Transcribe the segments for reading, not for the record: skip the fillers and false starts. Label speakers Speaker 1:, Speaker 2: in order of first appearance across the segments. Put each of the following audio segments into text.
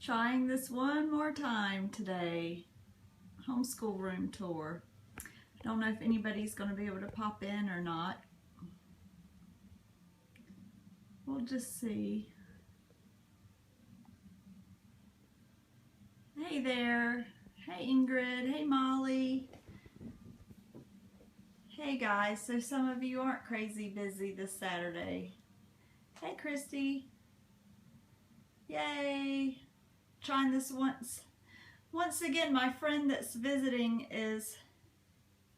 Speaker 1: trying this one more time today. Homeschool Room Tour. I don't know if anybody's going to be able to pop in or not. We'll just see. Hey there. Hey Ingrid. Hey Molly. Hey guys. So some of you aren't crazy busy this Saturday. Hey Christy. Yay. Trying this once again. My friend that's visiting is,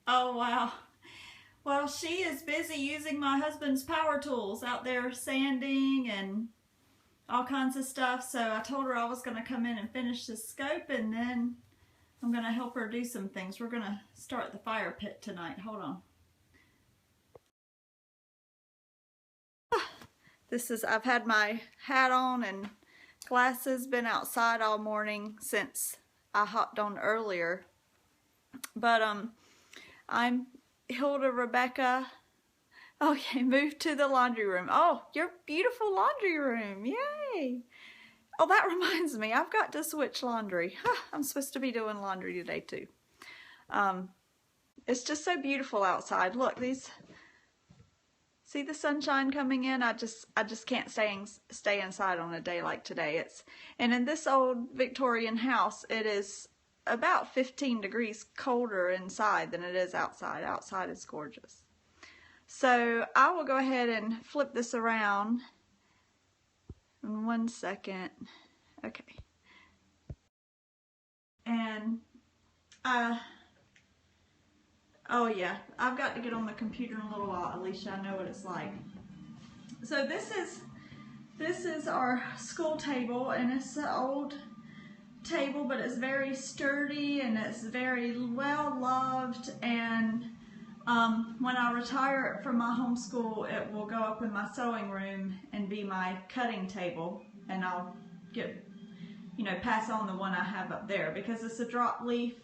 Speaker 1: oh wow, well, she is busy using my husband's power tools out there, sanding and all kinds of stuff. So I told her I was going to come in and finish this scope, and then I'm going to help her do some things. We're going to start the fire pit tonight. Hold on. I've had my hat on and glasses, been outside all morning since I hopped on earlier. But I'm Hilda Rebecca. Okay, moved to the laundry room. Oh, your beautiful laundry room. Yay. Oh, that reminds me, I've got to switch laundry. I'm supposed to be doing laundry today too. It's just so beautiful outside. Look, see the sunshine coming in? I just can't stay inside on a day like today. And in this old Victorian house, it is about 15 degrees colder inside than it is outside. Outside is gorgeous. So I will go ahead and flip this around in 1 second. Okay. And oh yeah, I've got to get on the computer in a little while, Alicia. I know what it's like. So this is our school table, and it's an old table, but it's very sturdy and it's very well loved. And when I retire from my homeschool, it will go up in my sewing room and be my cutting table, and I'll pass on the one I have up there because it's a drop leaf.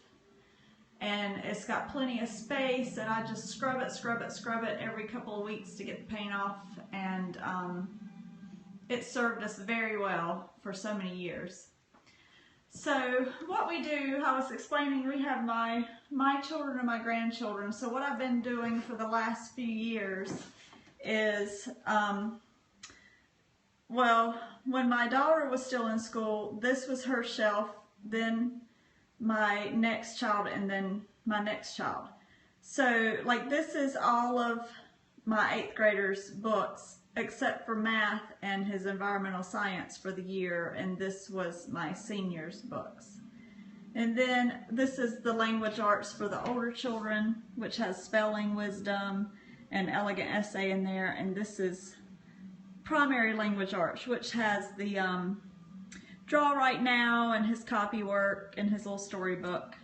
Speaker 1: And it's got plenty of space, and I just scrub it every couple of weeks to get the paint off, and it served us very well for so many years. So what we do, I was explaining, we have my children and my grandchildren. So what I've been doing for the last few years is, well, when my daughter was still in school, this was her shelf, then my next child, and then my next child. So like this is all of my 8th grader's books except for math and his environmental science for the year, and this was my senior's books. And then this is the language arts for the older children, which has spelling, wisdom, and elegant essay in there. And this is primary language arts, which has the Draw Right Now and his copy work and his little storybook,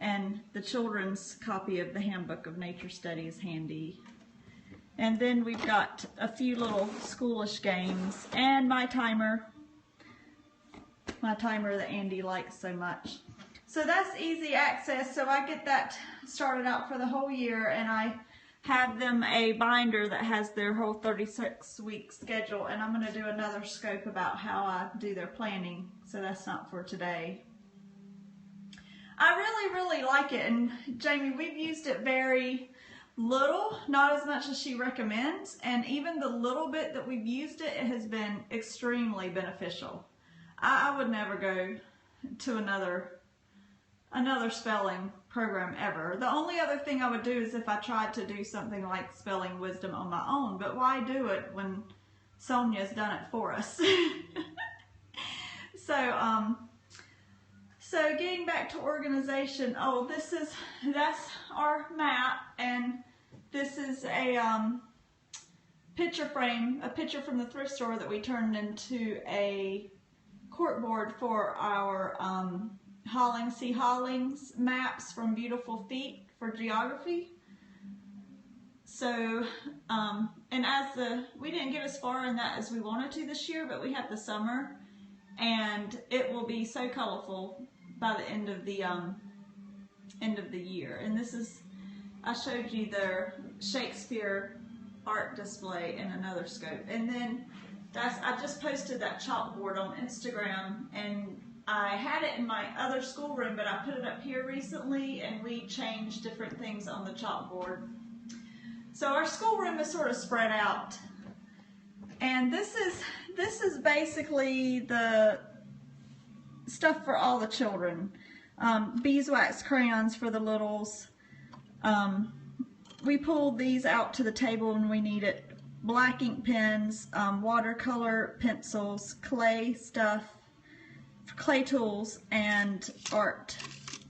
Speaker 1: and the children's copy of the Handbook of Nature Studies handy. And then we've got a few little schoolish games and my timer that Andy likes so much. So that's easy access. So I get that started out for the whole year, and I have them a binder that has their whole 36-week schedule, and I'm going to do another scope about how I do their planning, so that's not for today. I really like it, and Jamie, we've used it very little, not as much as she recommends, and even the little bit that we've used it, it has been extremely beneficial. I would never go to another spelling program ever. The only other thing I would do is if I tried to do something like spelling wisdom on my own, but why do it when Sonia's done it for us? So getting back to organization, oh, that's our map, and this is a picture frame, a picture from the thrift store that we turned into a corkboard for our Hollings maps from Beautiful Feet for geography. So, and we didn't get as far in that as we wanted to this year, but we have the summer, and it will be so colorful by the end of the year. And this is, I showed you their Shakespeare art display in another scope. And then I just posted that chalkboard on Instagram, and I had it in my other schoolroom, but I put it up here recently, and we changed different things on the chalkboard. So our schoolroom is sort of spread out, and this is basically the stuff for all the children. Beeswax crayons for the littles. We pulled these out to the table when we need it. Black ink pens, watercolor pencils, clay stuff, clay tools, and art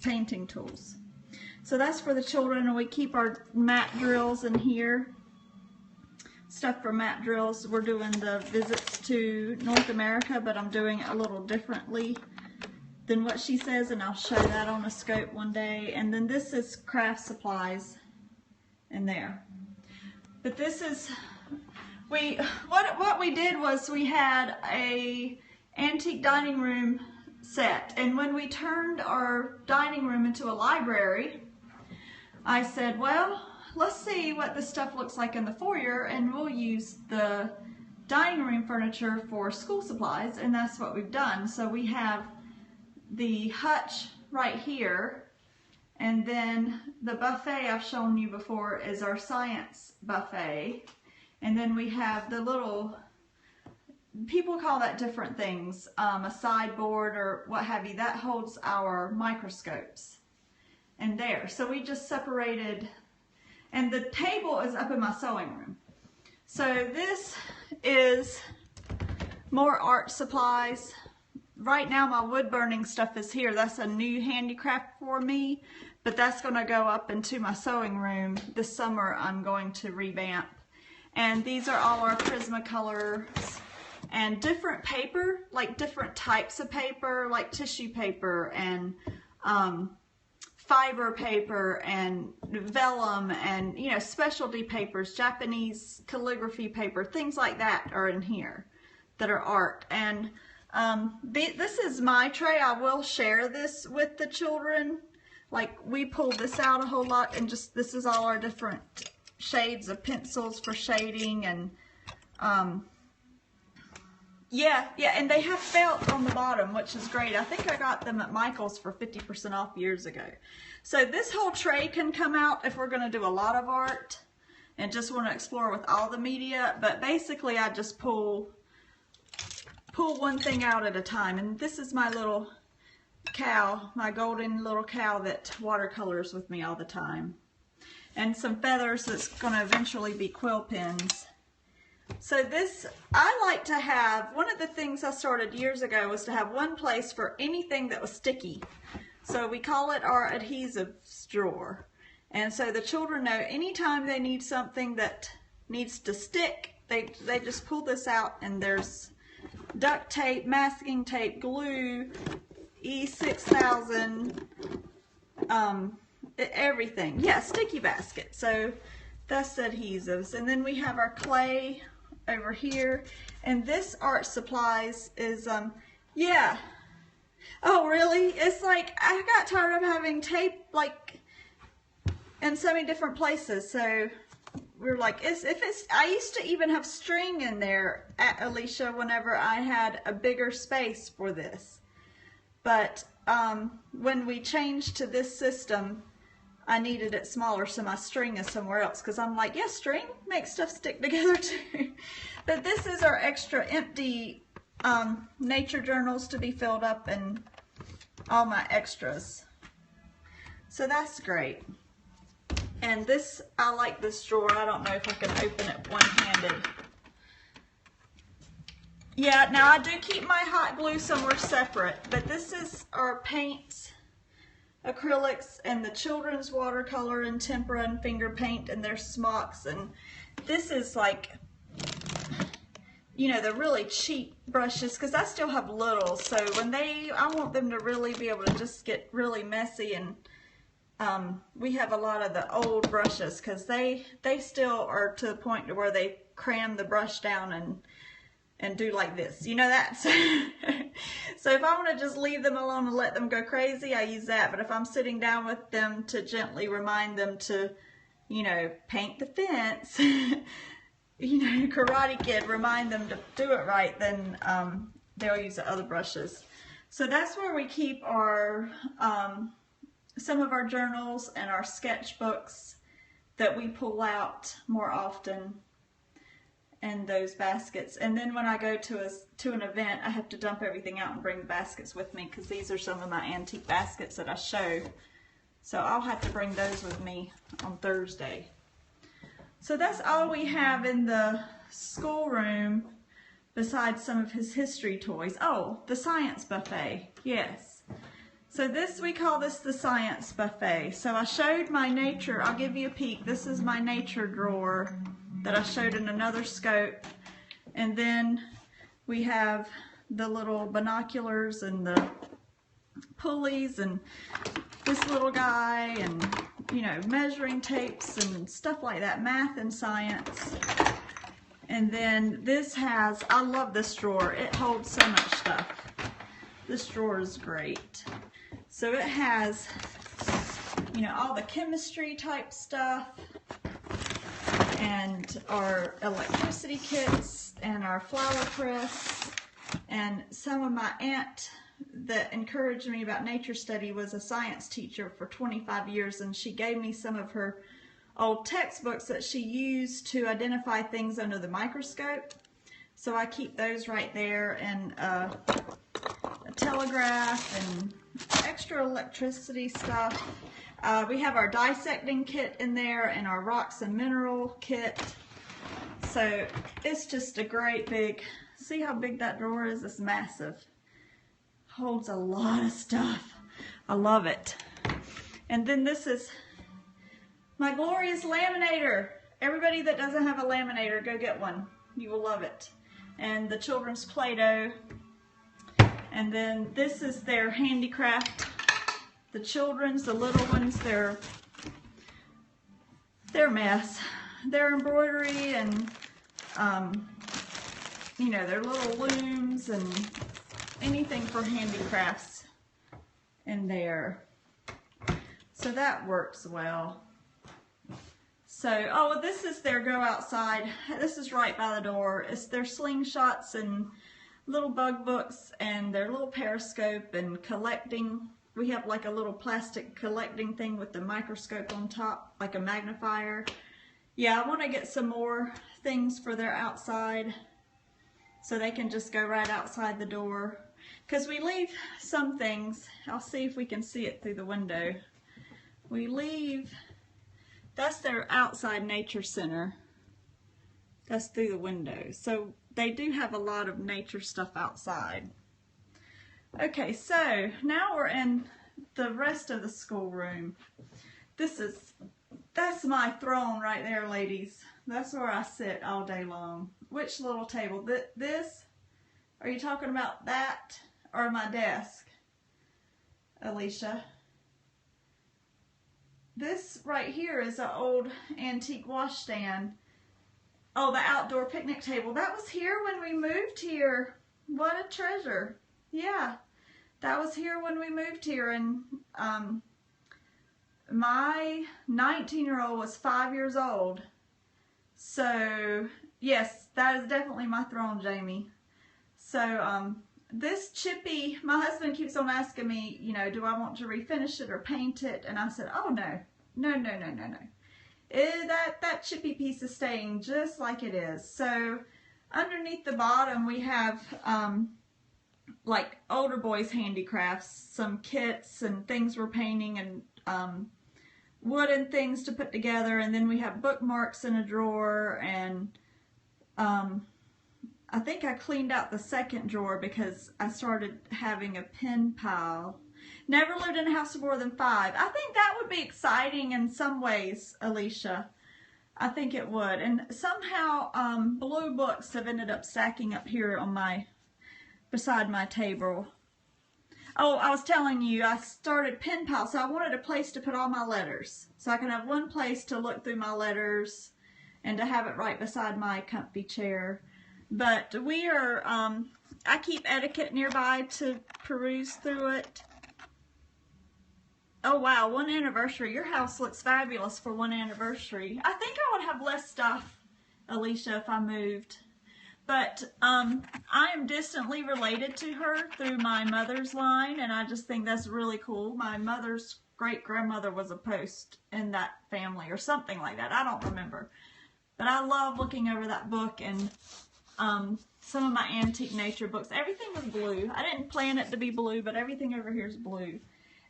Speaker 1: painting tools. So that's for the children, and we keep our mat drills in here. Stuff for mat drills. We're doing the visits to North America, but I'm doing it a little differently than what she says, and I'll show that on a scope one day. And then this is craft supplies in there. But this is, what we did was we had a antique dining room set, and when we turned our dining room into a library, I said, well, let's see what this stuff looks like in the foyer, and we'll use the dining room furniture for school supplies, and that's what we've done. So we have the hutch right here, and then the buffet I've shown you before is our science buffet, and then we have the little, people call that different things, a sideboard or what have you, that holds our microscopes and there. So we just separated, and the table is up in my sewing room. So this is more art supplies. Right now my wood burning stuff is here. That's a new handicraft for me, but that's going to go up into my sewing room. This summer I'm going to revamp. And these are all our Prismacolors and different paper, like different types of paper, like tissue paper and fiber paper and vellum and, you know, specialty papers, Japanese calligraphy paper, things like that are in here that are art. And this is my tray. I will share this with the children. Like, we pulled this out a whole lot, and just, this is all our different shades of pencils for shading, and yeah, and they have felt on the bottom, which is great. I think I got them at Michael's for 50% off years ago. So this whole tray can come out if we're going to do a lot of art and just want to explore with all the media, but basically I just pull one thing out at a time. And this is my little cow, my golden little cow that watercolors with me all the time. And some feathers that's going to eventually be quill pens. So this, I like to have, one of the things I started years ago was to have one place for anything that was sticky. So we call it our adhesives drawer. And so the children know anytime they need something that needs to stick, they just pull this out, and there's duct tape, masking tape, glue, E6000, everything. Yeah, sticky basket. So that's the adhesives. And then we have our clay over here. And this art supplies is, yeah. Oh, really? It's like, I got tired of having tape, like, in so many different places. So we're like, I used to even have string in there at Alicia whenever I had a bigger space for this. But when we changed to this system, I needed it smaller, so my string is somewhere else, because I'm like, yeah, string makes stuff stick together too. But this is our extra empty nature journals to be filled up, and all my extras. So that's great. And this, I like this drawer. I don't know if I can open it one-handed. Yeah, now I do keep my hot glue somewhere separate, but this is our paints, acrylics, and the children's watercolor and tempera and finger paint and their smocks. And this is like, you know, the really cheap brushes, because I still have little, so when I want them to really be able to just get really messy. And we have a lot of the old brushes, because they still are to the point to where they cram the brush down and do like this, you know that? So if I want to just leave them alone and let them go crazy, I use that. But if I'm sitting down with them to gently remind them to, you know, paint the fence, you know, Karate Kid, remind them to do it right, then they'll use the other brushes. So that's where we keep our some of our journals and our sketchbooks that we pull out more often in those baskets. And then when I go to an event, I have to dump everything out and bring the baskets with me, because these are some of my antique baskets that I show. So I'll have to bring those with me on Thursday. So that's all we have in the schoolroom besides some of his history toys. Oh, the science buffet, yes. So this, we call this the science buffet. So I showed my nature, I'll give you a peek. This is my nature drawer that I showed in another scope. And then we have the little binoculars and the pulleys and this little guy and, you know, measuring tapes and stuff like that, math and science. And then this has, I love this drawer. It holds so much stuff. This drawer is great. So it has, you know, all the chemistry type stuff and our electricity kits and our flower press. And some of my aunt that encouraged me about nature study was a science teacher for 25 years, and she gave me some of her old textbooks that she used to identify things under the microscope. So I keep those right there, and a telegraph and extra electricity stuff. We have our dissecting kit in there and our rocks and mineral kit. So it's just a great big, see how big that drawer is? It's massive. Holds a lot of stuff. I love it. And then this is my glorious laminator. Everybody that doesn't have a laminator, go get one. You will love it. And the children's Play-Doh. And then this is their handicraft. The children's, the little ones, their mess. Their embroidery and, you know, their little looms and anything for handicrafts in there. So that works well. So, oh, this is their go outside. This is right by the door. It's their slingshots and little bug books and their little periscope and collecting. We have like a little plastic collecting thing with the microscope on top, like a magnifier. Yeah, I want to get some more things for their outside so they can just go right outside the door. Because we leave some things, I'll see if we can see it through the window. We leave, that's their outside nature center. That's through the window. So they do have a lot of nature stuff outside. Okay, so now we're in the rest of the schoolroom. That's my throne right there, ladies. That's where I sit all day long. Which little table? This? Are you talking about that or my desk, Alicia? This right here is an old antique washstand. Oh, the outdoor picnic table. That was here when we moved here. What a treasure. Yeah, that was here when we moved here, and my 19-year-old was 5 years old. So, yes, that is definitely my throne, Jamie. So, this chippy, my husband keeps on asking me, you know, do I want to refinish it or paint it? And I said, oh, no. No. That chippy piece is staying just like it is. So, underneath the bottom, we have, like, older boys' handicrafts, some kits and things we're painting, and wooden things to put together. And then we have bookmarks in a drawer, and I think I cleaned out the second drawer because I started having a pen pile. Never lived in a house of more than 5. I think that would be exciting in some ways, Alicia. I think it would. And somehow blue books have ended up stacking up here on beside my table. Oh, I was telling you, I started pen pile, so I wanted a place to put all my letters. So I can have one place to look through my letters and to have it right beside my comfy chair. But we are, I keep etiquette nearby to peruse through it. Oh wow, 1 anniversary. Your house looks fabulous for 1 anniversary. I think I would have less stuff Alicia if I moved. But I am distantly related to her through my mother's line, and I just think that's really cool. My mother's great-grandmother was a post in that family or something like that. I don't remember. But I love looking over that book and some of my antique nature books. Everything was blue. I didn't plan it to be blue, but everything over here is blue.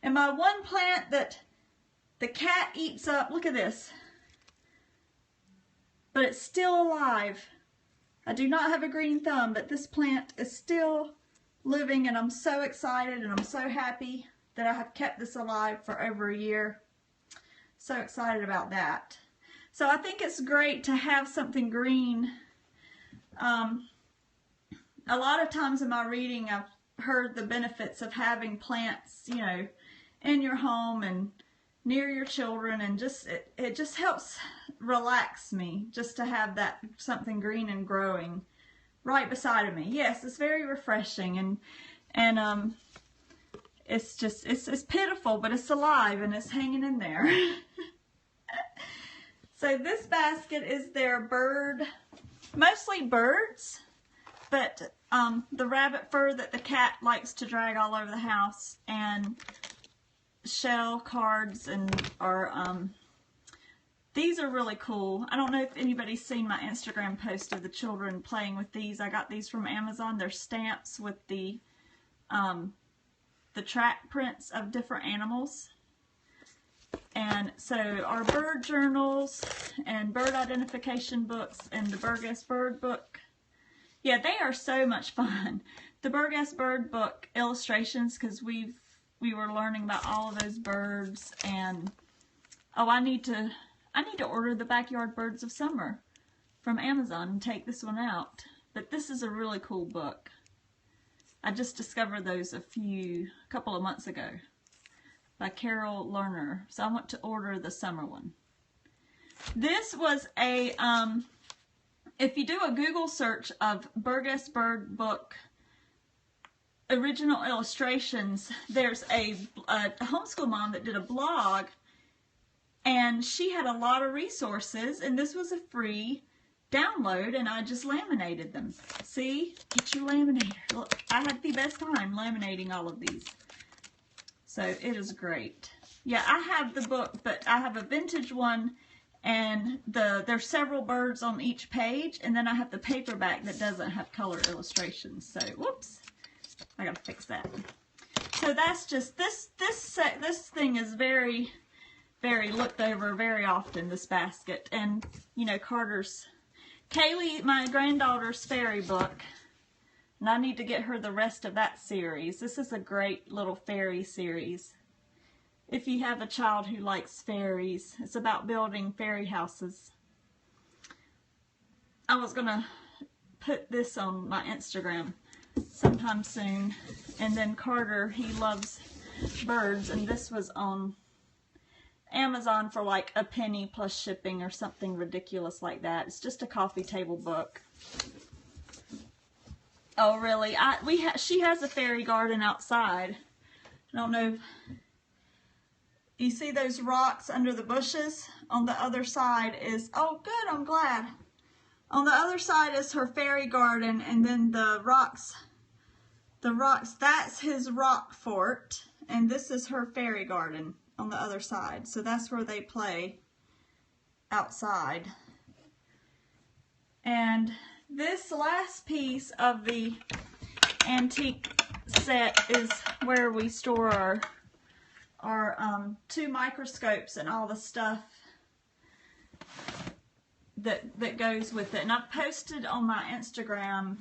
Speaker 1: And my one plant that the cat eats up, look at this. But it's still alive. I do not have a green thumb, but this plant is still living, and I'm so excited and I'm so happy that I have kept this alive for over a year. So excited about that. So I think it's great to have something green. A lot of times in my reading, I've heard the benefits of having plants, you know, in your home and near your children, and just it just helps relax me just to have that something green and growing right beside of me. Yes, it's very refreshing, and it's just it's pitiful, but it's alive and it's hanging in there. So this basket is their bird, mostly birds, but the rabbit fur that the cat likes to drag all over the house, and shell cards, and these are really cool. I don't know if anybody's seen my Instagram post of the children playing with these. I got these from Amazon. They're stamps with the track prints of different animals. And so our bird journals and bird identification books and the Burgess Bird book. Yeah, they are so much fun. The Burgess Bird book illustrations, because we were learning about all of those birds, and oh, I need to order the Backyard Birds of Summer from Amazon and take this one out. But this is a really cool book. I just discovered those a couple of months ago by Carol Lerner. So I want to order the summer one. This was a, if you do a Google search of Burgess Bird book original illustrations, there's a homeschool mom that did a blog, and she had a lot of resources, and this was a free download, and I just laminated them. See? Get your laminator. Look, I had the best time laminating all of these. So it is great. Yeah, I have the book, but I have a vintage one, and there's several birds on each page, and then I have the paperback that doesn't have color illustrations. So, whoops. I gotta fix that. So that's just, this thing is very, very looked over very often, this basket. And, you know, Kaylee, my granddaughter's fairy book, and I need to get her the rest of that series. This is a great little fairy series. If you have a child who likes fairies, it's about building fairy houses. I was gonna put this on my Instagram sometime soon. And then Carter, he loves birds, and this was on Amazon for like a penny plus shipping or something ridiculous like that. It's just a coffee table book. Oh really? She has a fairy garden outside. I don't know. You see those rocks under the bushes? On the other side is, oh good, I'm glad. On the other side is her fairy garden, and then the rocks, that's his rock fort, and this is her fairy garden on the other side. So that's where they play outside. And this last piece of the antique set is where we store our 2 microscopes and all the stuff that goes with it. And I've posted on my Instagram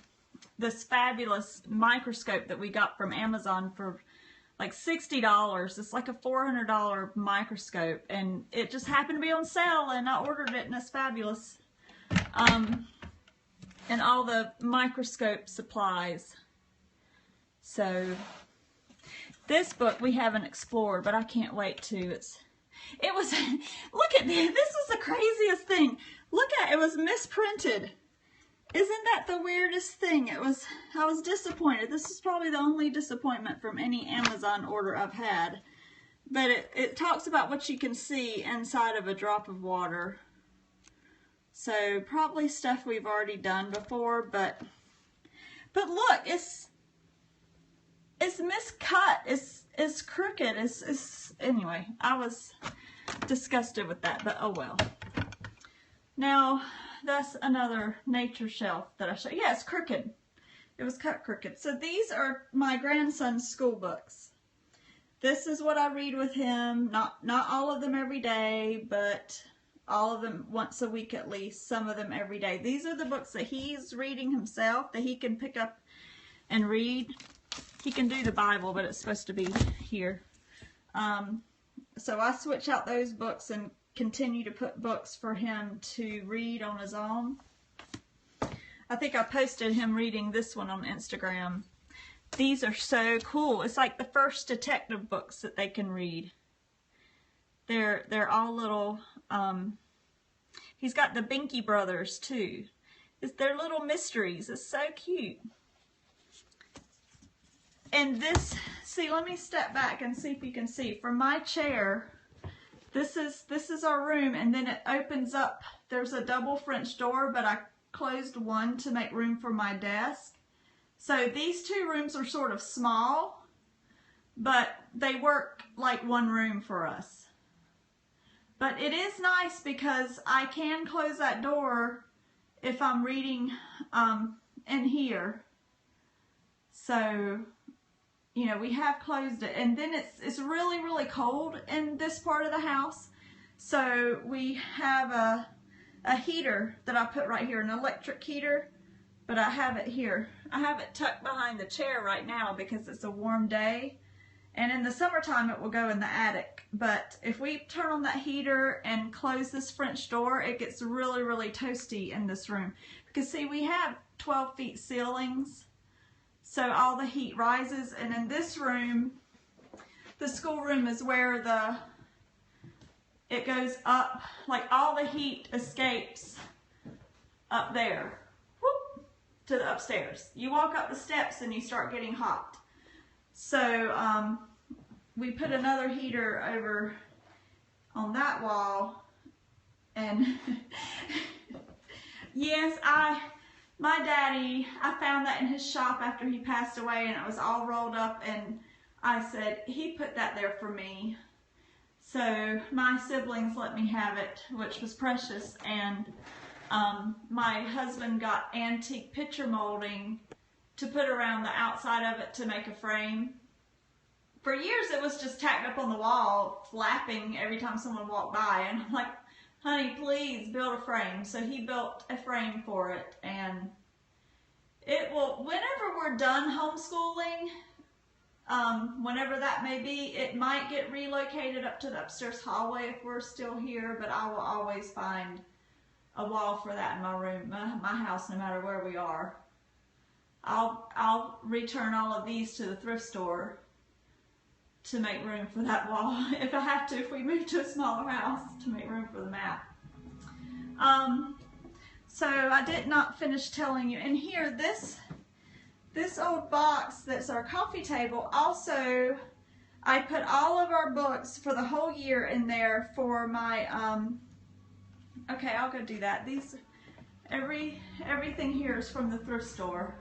Speaker 1: this fabulous microscope that we got from Amazon for like $60. It's like a $400 microscope, and it just happened to be on sale, and I ordered it, and it's fabulous. And all the microscope supplies. So this book we haven't explored, but I can't wait to. It was look at this. This was the craziest thing. Look at it. It was misprinted. Isn't that the weirdest thing? I was disappointed. This is probably the only disappointment from any Amazon order I've had. But it talks about what you can see inside of a drop of water. So probably stuff we've already done before, but look, it's miscut, it's crooked, anyway, I was disgusted with that, but oh well. Now, that's another nature shelf that I showed. Yeah, it's crooked. It was cut crooked. So these are my grandson's school books. This is what I read with him. Not all of them every day, but all of them once a week at least. Some of them every day. These are the books that he's reading himself, that he can pick up and read. He can do the Bible, but it's supposed to be here. So I switch out those books and continue to put books for him to read on his own. I think I posted him reading this one on Instagram. These are so cool. It's like the first detective books that they can read. They're all little, he's got the Binky Brothers too. They're little mysteries. It's so cute. And this, see, let me step back and see if you can see. From my chair, this is our room, and then it opens up. There's a double French door, but I closed one to make room for my desk. So these two rooms are sort of small, but they work like one room for us. But it is nice because I can close that door if I'm reading in here. So, you know, we have closed it, and then it's really, really cold in this part of the house. So we have a heater that I put right here, an electric heater, but I have it here. I have it tucked behind the chair right now because it's a warm day. And in the summertime, it will go in the attic. But if we turn on that heater and close this French door, it gets really, really toasty in this room. Because see, we have 12 feet ceilings. So all the heat rises, and in this room, the schoolroom is where it goes up, like all the heat escapes up there, whoop, to the upstairs. You walk up the steps and you start getting hot. So we put another heater over on that wall, and yes, my daddy, I found that in his shop after he passed away, and it was all rolled up, and I said, he put that there for me. So my siblings let me have it, which was precious, and my husband got antique picture molding to put around the outside of it to make a frame. For years it was just tacked up on the wall, flapping every time someone walked by, and I'm like, honey, please build a frame. So he built a frame for it, and it will, whenever we're done homeschooling, whenever that may be, it might get relocated up to the upstairs hallway if we're still here, but I will always find a wall for that in my room, my house, no matter where we are. I'll return all of these to the thrift store to make room for that wall if I have to, if we move to a smaller house, to make room for the map. So I did not finish telling you, and here, this old box that's our coffee table, also I put all of our books for the whole year in there for my, okay, I'll go do that. Everything here is from the thrift store.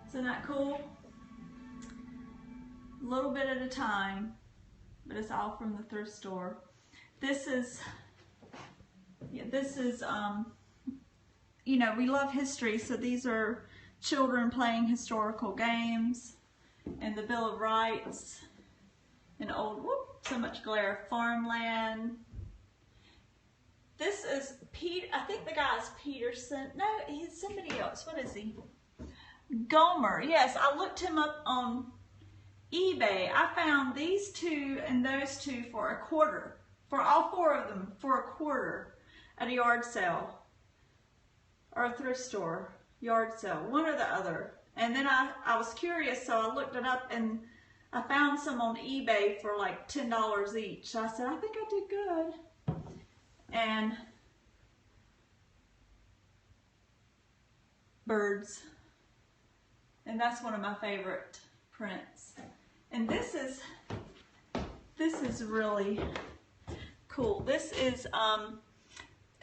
Speaker 1: Isn't that cool? A little bit at a time, but it's all from the thrift store. This is, you know, we love history, so these are children playing historical games, and the Bill of Rights, and old, whoop, so much glare, farmland. This is I think the guy is Peterson. No, he's somebody else. What is he? Gomer. Yes, I looked him up on eBay. I found these two and those two for a quarter. For all four of them for a quarter at a yard sale. Or a thrift store. Yard sale. One or the other. And then I was curious, so I looked it up, and I found some on eBay for like $10 each. I said, I think I did good. And birds. And that's one of my favorite prints. And this is really cool. This is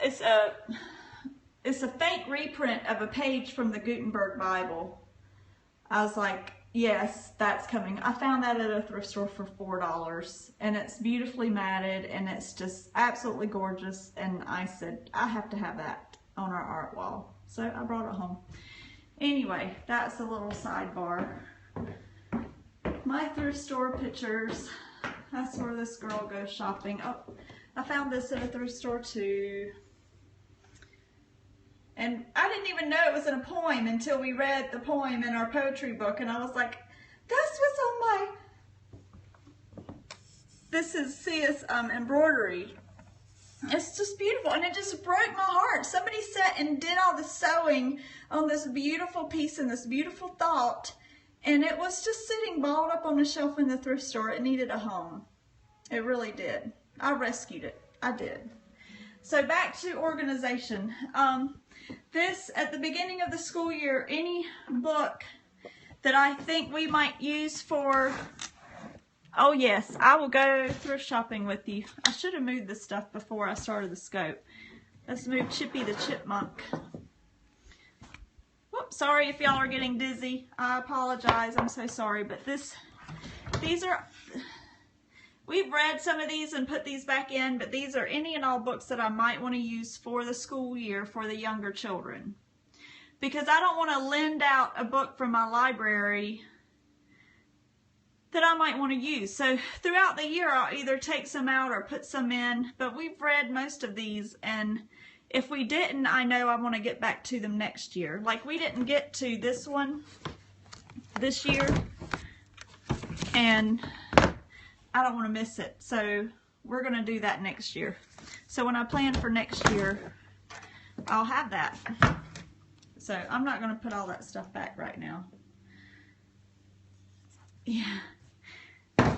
Speaker 1: it's a fake reprint of a page from the Gutenberg Bible. I was like, yes, that's coming. I found that at a thrift store for $4, and it's beautifully matted, and it's just absolutely gorgeous. And I said, I have to have that on our art wall. So I brought it home. Anyway, that's a little sidebar. My thrift store pictures. That's where this girl goes shopping. Oh, I found this at a thrift store too. And I didn't even know it was in a poem until we read the poem in our poetry book. And I was like, that's what's on my... This is Sia's embroidery. It's just beautiful. And it just broke my heart. Somebody sat and did all the sewing on this beautiful piece and this beautiful thought. And it was just sitting balled up on the shelf in the thrift store. It needed a home. It really did. I rescued it. I did. So back to organization. This, at the beginning of the school year, any book that I think we might use for, oh yes, I will go thrift shopping with you. I should have moved this stuff before I started the scope. Let's move Chippy the Chipmunk. Whoops, sorry if y'all are getting dizzy. I apologize, I'm so sorry, but these are... We've read some of these and put these back in, but these are any and all books that I might want to use for the school year for the younger children. Because I don't want to lend out a book from my library that I might want to use. So throughout the year, I'll either take some out or put some in, but we've read most of these, and if we didn't, I know I want to get back to them next year. Like we didn't get to this one this year, and I don't want to miss it, so we're going to do that next year. So when I plan for next year, I'll have that. So I'm not going to put all that stuff back right now. Yeah.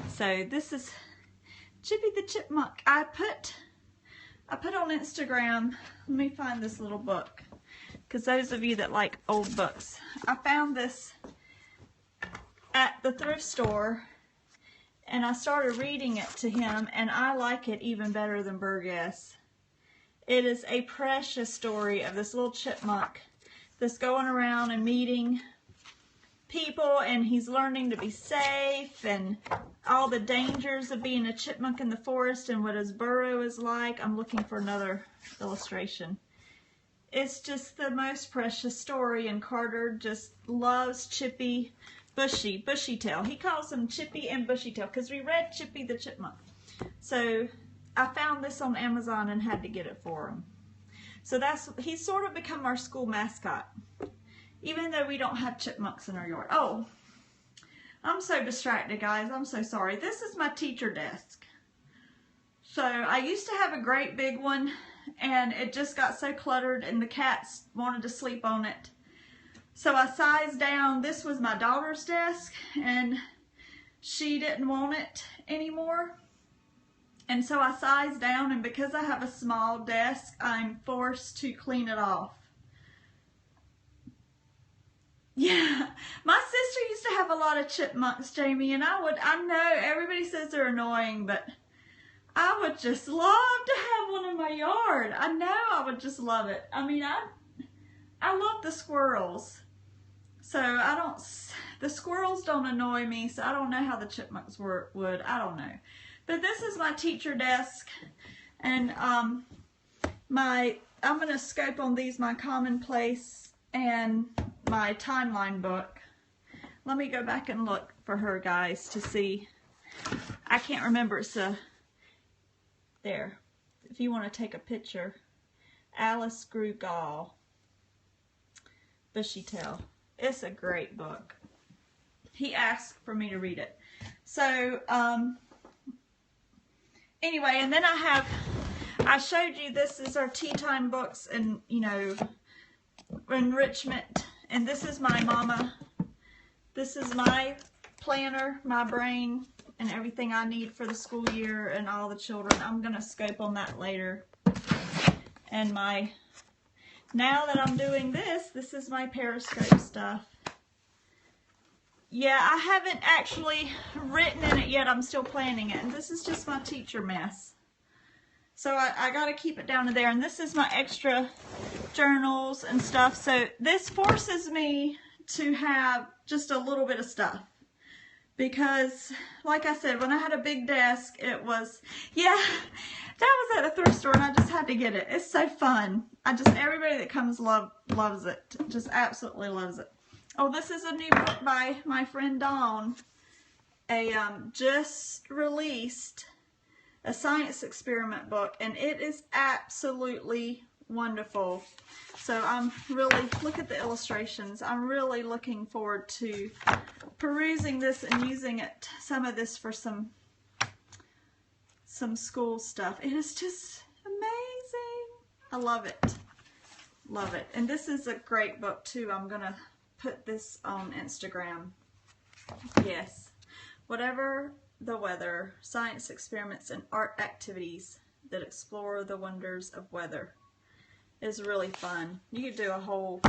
Speaker 1: So this is Chippy the Chipmunk. I put on Instagram, let me find this little book, because those of you that like old books, I found this at the thrift store. And I started reading it to him, and I like it even better than Burgess. It is a precious story of this little chipmunk that's going around and meeting people, and he's learning to be safe, and all the dangers of being a chipmunk in the forest, and what his burrow is like. I'm looking for another illustration. It's just the most precious story, and Carter just loves Chippy. Bushy tail. He calls him Chippy and Bushy tail because we read Chippy the Chipmunk. So I found this on Amazon and had to get it for him. So he's sort of become our school mascot, even though we don't have chipmunks in our yard. Oh, I'm so distracted, guys. I'm so sorry. This is my teacher desk. So I used to have a great big one, and it just got so cluttered, and the cats wanted to sleep on it. So I sized down. This was my daughter's desk, and she didn't want it anymore. And so I sized down, and because I have a small desk, I'm forced to clean it off. Yeah, my sister used to have a lot of chipmunks, Jamie, and I know everybody says they're annoying, but I would just love to have one in my yard. I know I would just love it. I mean, I love the squirrels. So the squirrels don't annoy me, so I don't know how the chipmunks would. I don't know. But this is my teacher desk, and I'm going to scope on these, my commonplace and my timeline book. Let me go back and look for her, guys, to see. I can't remember. It's there. If you want to take a picture. Alice Grew Gall. Bushy Tail. It's a great book. He asked for me to read it. So, anyway, and then I showed you this is our tea time books and, enrichment. And this is my mama. This is my planner, my brain, and everything I need for the school year and all the children. I'm going to scope on that later. And now that I'm doing this is my Periscope stuff. Yeah, I haven't actually written in it yet. I'm still planning it. And this is just my teacher mess. So I got to keep it down to there. And this is my extra journals and stuff. So this forces me to have just a little bit of stuff. Because, like I said, when I had a big desk, it was, yeah, that was at a thrift store and I just had to get it. It's so fun. Everybody that comes loves it. Just absolutely loves it. Oh, this is a new book by my friend Dawn. Just released a science experiment book, and it is absolutely wonderful. So I'm really, look at the illustrations. I'm really looking forward to perusing this and using it, some of this for some school stuff. It is just amazing. I love it. Love it. And this is a great book too. I'm going to put this on Instagram. Yes. Whatever the weather, science experiments and art activities that explore the wonders of weather is really fun. You could do a whole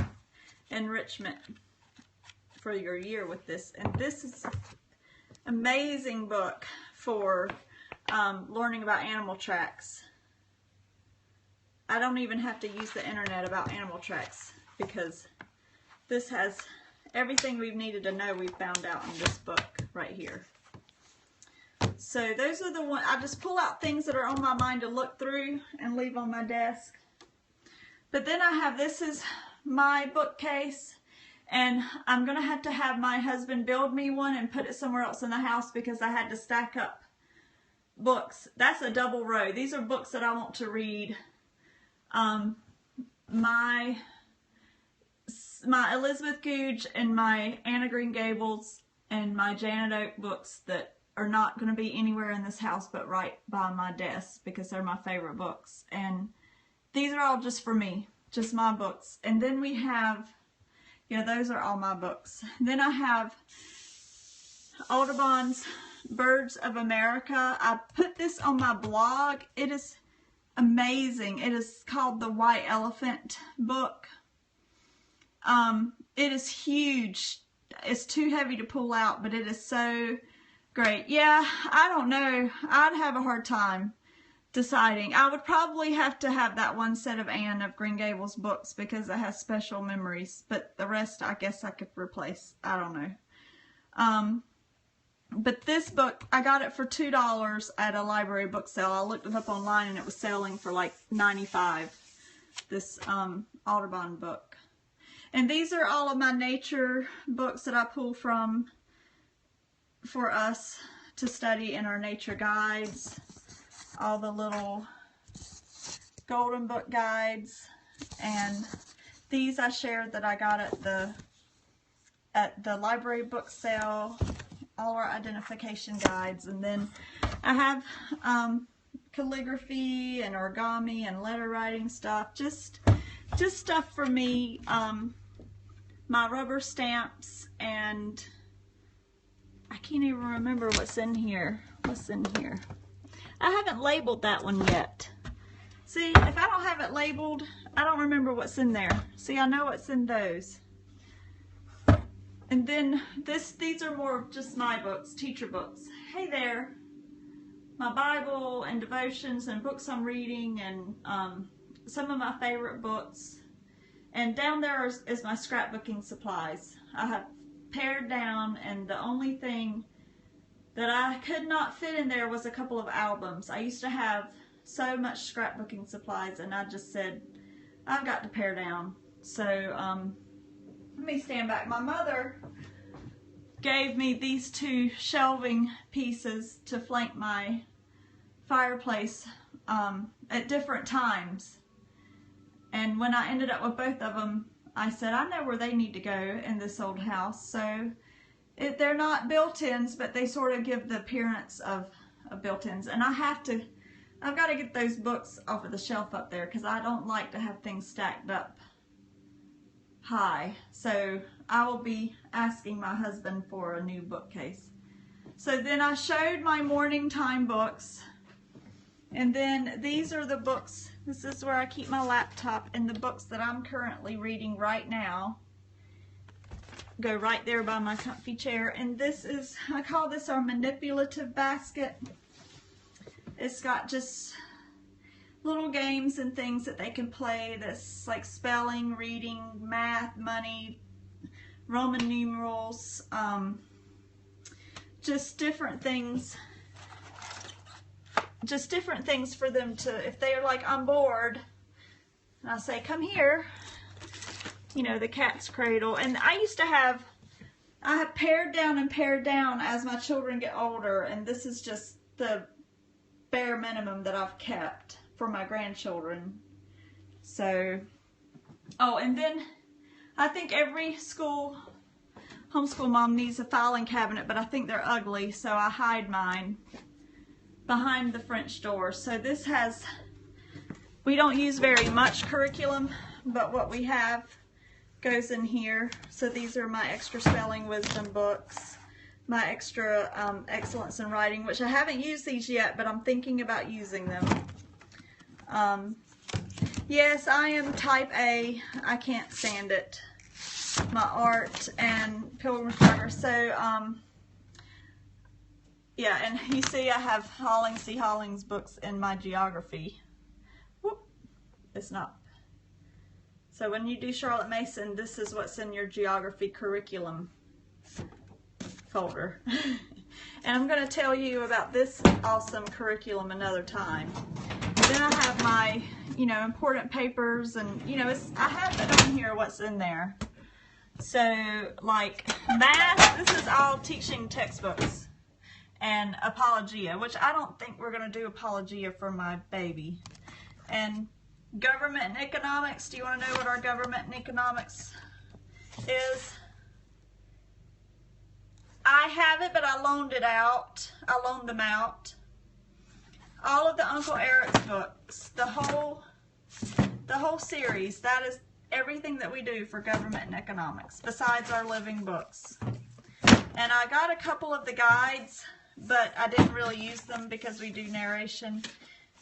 Speaker 1: enrichment for your year with this. And this is an amazing book for learning about animal tracks. I don't even have to use the internet about animal tracks because this has everything we've needed to know. We found out in this book right here. So those are the ones, I just pull out things that are on my mind to look through and leave on my desk. But then I have, this is my bookcase, and I'm going to have my husband build me one and put it somewhere else in the house because I had to stack up books. That's a double row. These are books that I want to read. My Elizabeth Googe and my Anna Green Gables and my Janet Oak books that are not going to be anywhere in this house but right by my desk because they're my favorite books. And these are all just for me, just my books. And then we have, yeah, those are all my books. Then I have Audubon's Birds of America. I put this on my blog. It is amazing. It is called the White Elephant book. It is huge. It's too heavy to pull out, but it is so great. Yeah, I don't know. I'd have a hard time deciding. I would probably have to have that one set of Anne of Green Gables books because it has special memories, but the rest I guess I could replace. I don't know. But this book, I got it for $2 at a library book sale. I looked it up online and it was selling for like $95, this Audubon book. And these are all of my nature books that I pull from for us to study in our nature guides. All the little golden book guides. And these I shared that I got at the library book sale. All our identification guides. And then I have calligraphy and origami and letter writing stuff. Just stuff for me. My rubber stamps, and I can't even remember what's in here. What's in here? I haven't labeled that one yet. See, if I don't have it labeled, I don't remember what's in there. See, I know what's in those. And then these are more of just my books, teacher books. Hey there. My Bible and devotions and books I'm reading and some of my favorite books. And down there is my scrapbooking supplies. I have pared down, and the only thing that I could not fit in there was a couple of albums. I used to have so much scrapbooking supplies, and I just said, I've got to pare down. So, let me stand back. My mother gave me these two shelving pieces to flank my fireplace at different times. And when I ended up with both of them, I said, I know where they need to go in this old house. So they're not built-ins, but they sort of give the appearance of built-ins. And I've got to get those books off of the shelf up there because I don't like to have things stacked up high. So I will be asking my husband for a new bookcase. So then I showed my morning time books. And then these are the books. This is where I keep my laptop, and the books that I'm currently reading right now go right there by my comfy chair. And this is, I call this our manipulative basket. It's got just little games and things that they can play that's like spelling, reading, math, money, Roman numerals, just different things for them to, if they're like, I'm bored, and I say, come here, you know, the cat's cradle. And I have pared down as my children get older, and this is just the bare minimum that I've kept for my grandchildren. So, oh, and then I think every homeschool mom needs a filing cabinet, but I think they're ugly, so I hide mine behind the French door. So this has, we don't use very much curriculum, but what we have goes in here. So these are my extra spelling wisdom books, my extra excellence in writing, which I haven't used these yet, but I'm thinking about using them. Yes, I am type A. I can't stand it. My art and Pilgrim's Progress. So, yeah, and you see I have C. Hollings books in my geography. Whoop, it's not. So when you do Charlotte Mason, this is what's in your geography curriculum folder. And I'm going to tell you about this awesome curriculum another time. Then I have my, you know, important papers, and, you know, I have it on here what's in there. So, like, math, this is all teaching textbooks, and Apologia, which I don't think we're going to do Apologia for my baby. And government and economics, do you want to know what our government and economics is? I have it, but I loaned it out. I loaned them out. All of the Uncle Eric's books, the whole series, that is everything that we do for government and economics, besides our living books. And I got a couple of the guides, but I didn't really use them because we do narration.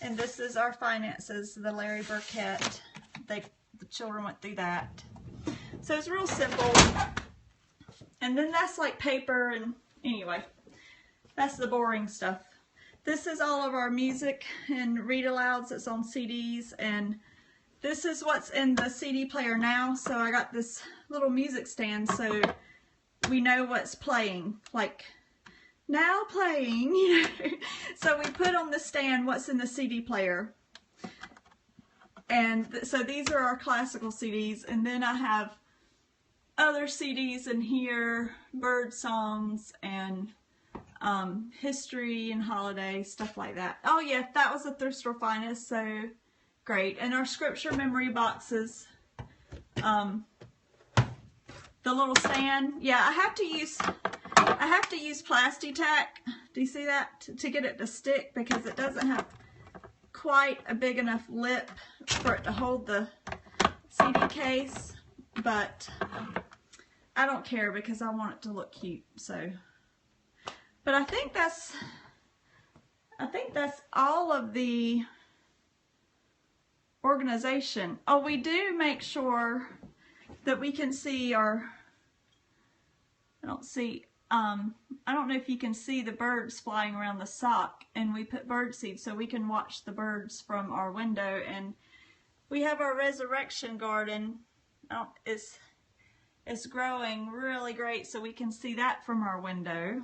Speaker 1: And this is our finances, the Larry Burkett. The children went through that. So it's real simple. And then that's like paper, and anyway, that's the boring stuff. This is all of our music and read-alouds that's on CDs, and this is what's in the CD player now. So I got this little music stand so we know what's playing, like now playing, you know. So we put on the stand what's in the CD player. And so these are our classical CDs, and then I have other CDs in here, bird songs and history and holiday, stuff like that. Oh yeah, that was a thrift store finest, so great. And our scripture memory boxes, the little stand. Yeah, I have to use Plasti-Tack. Do you see that? To get it to stick, because it doesn't have quite a big enough lip for it to hold the CD case, but I don't care because I want it to look cute. So, but I think that's all of the organization. Oh, we do make sure that we can see our, I don't know if you can see the birds flying around the sock, and we put bird seed so we can watch the birds from our window. And we have our resurrection garden. It's growing really great, so we can see that from our window,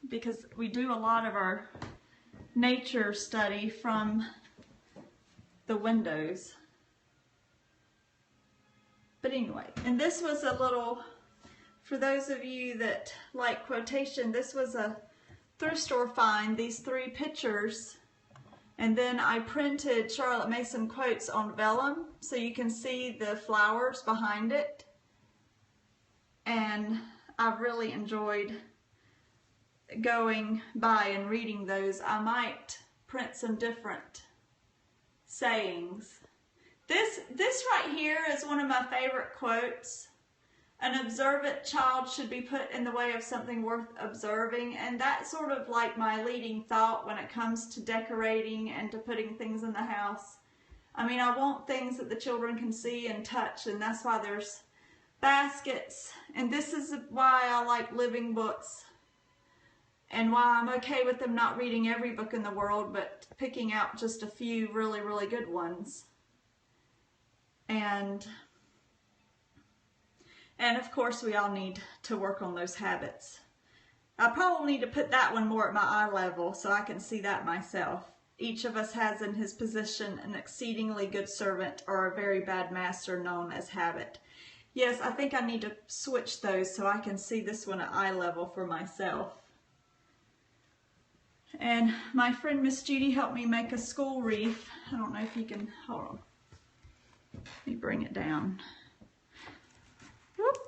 Speaker 1: because we do a lot of our nature study from the windows. But anyway, and this was a little, for those of you that like quotation, this was a thrift store find, these 3 pictures, and then I printed Charlotte Mason quotes on vellum so you can see the flowers behind it. And I've really enjoyed going by and reading those. I might print some different sayings. This right here is one of my favorite quotes. An observant child should be put in the way of something worth observing. And that's sort of like my leading thought when it comes to decorating and to putting things in the house. I mean, I want things that the children can see and touch, and that's why there's baskets. And this is why I like living books. And while I'm okay with them not reading every book in the world, but picking out just a few really, really good ones. And of course, we all need to work on those habits. I probably need to put that one more at my eye level so I can see that myself. Each of us has in his position an exceedingly good servant or a very bad master known as habit. Yes, I think I need to switch those so I can see this one at eye level for myself. And my friend Miss Judy helped me make a school wreath. I don't know if you can, hold on. Let me bring it down. Whoop.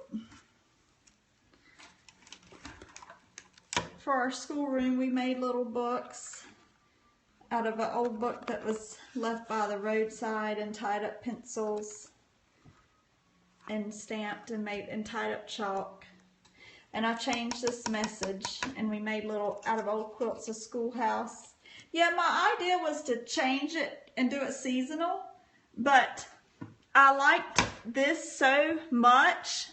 Speaker 1: For our schoolroom, we made little books out of an old book that was left by the roadside, and tied up pencils and stamped and made and tied up chalk. And I changed this message, and we made little out of old quilts a schoolhouse. Yeah, my idea was to change it and do it seasonal, but I liked this so much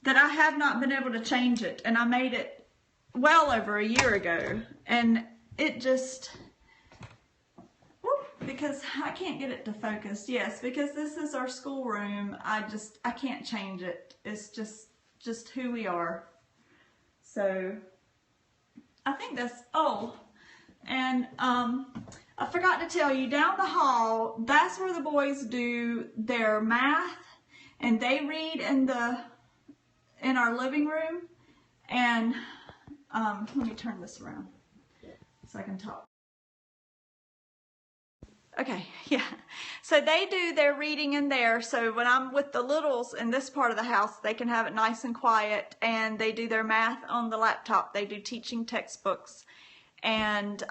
Speaker 1: that I have not been able to change it, and I made it well over a year ago, and it just, because I can't get it to focus. Yes, because this is our schoolroom. I can't change it. It's just who we are. So I think that's, oh, and I forgot to tell you, down the hall, that's where the boys do their math, and they read in our living room. And let me turn this around so I can talk. Okay, yeah. So they do their reading in there. So when I'm with the littles in this part of the house, they can have it nice and quiet, and they do their math on the laptop. They do teaching textbooks, and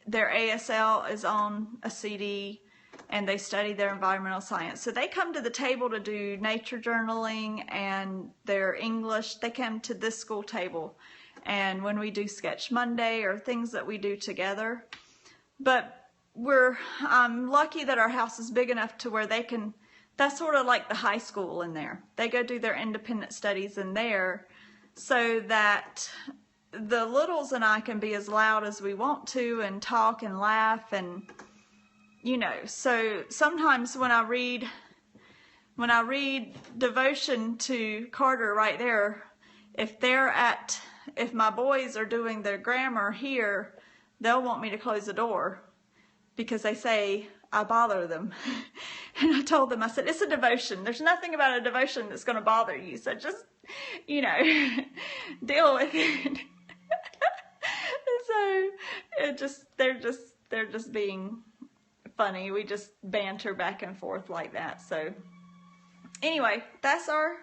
Speaker 1: their ASL is on a CD, and they study their environmental science. So they come to the table to do nature journaling and their English. They come to this school table, and when we do Sketch Monday or things that we do together. But I'm lucky that our house is big enough to where they can, that's sort of like the high school in there. They go do their independent studies in there, so that the littles and I can be as loud as we want to and talk and laugh, and you know, so sometimes when I read devotion to Carter right there, if my boys are doing their grammar here, they'll want me to close the door, because they say I bother them. And I told them, I said, it's a devotion. There's nothing about a devotion that's going to bother you. So just, you know, deal with it. So they're just being funny. We just banter back and forth like that. So anyway, that's our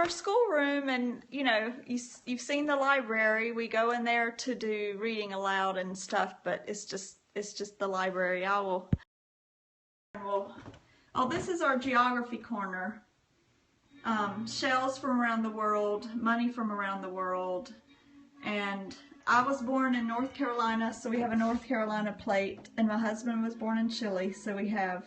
Speaker 1: schoolroom. And you know, you've seen the library. We go in there to do reading aloud and stuff, but it's just the library. Oh, this is our geography corner. Shells from around the world, money from around the world. And I was born in North Carolina, so we have a North Carolina plate. And my husband was born in Chile, so we have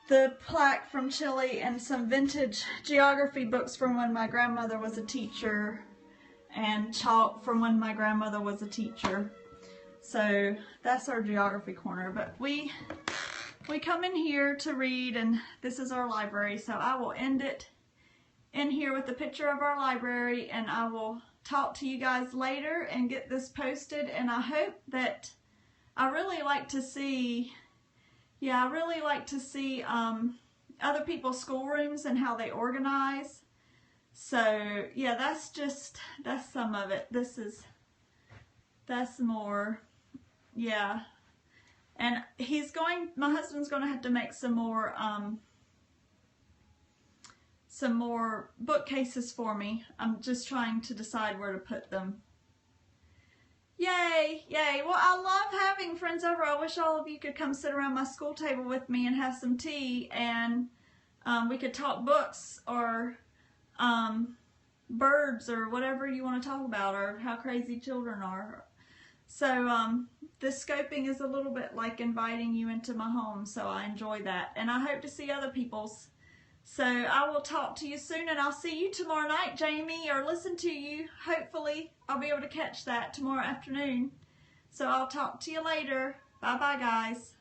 Speaker 1: the plaque from Chile and some vintage geography books from when my grandmother was a teacher, and chalk from when my grandmother was a teacher. So that's our geography corner. But we come in here to read, and this is our library. So I will end it in here with a picture of our library, and I will talk to you guys later and get this posted. And I hope that, I really like to see other people's schoolrooms and how they organize. So yeah, that's some of it. That's more, yeah. And my husband's going to have to make some more bookcases for me. I'm just trying to decide where to put them. Yay, yay. Well, I love having friends over. I wish all of you could come sit around my school table with me and have some tea, and we could talk books or birds or whatever you want to talk about, or how crazy children are. So this scoping is a little bit like inviting you into my home, so I enjoy that. And I hope to see other people's So I will talk to you soon, and I'll see you tomorrow night, Jamie, or listen to you. Hopefully I'll be able to catch that tomorrow afternoon. So I'll talk to you later. Bye-bye, guys.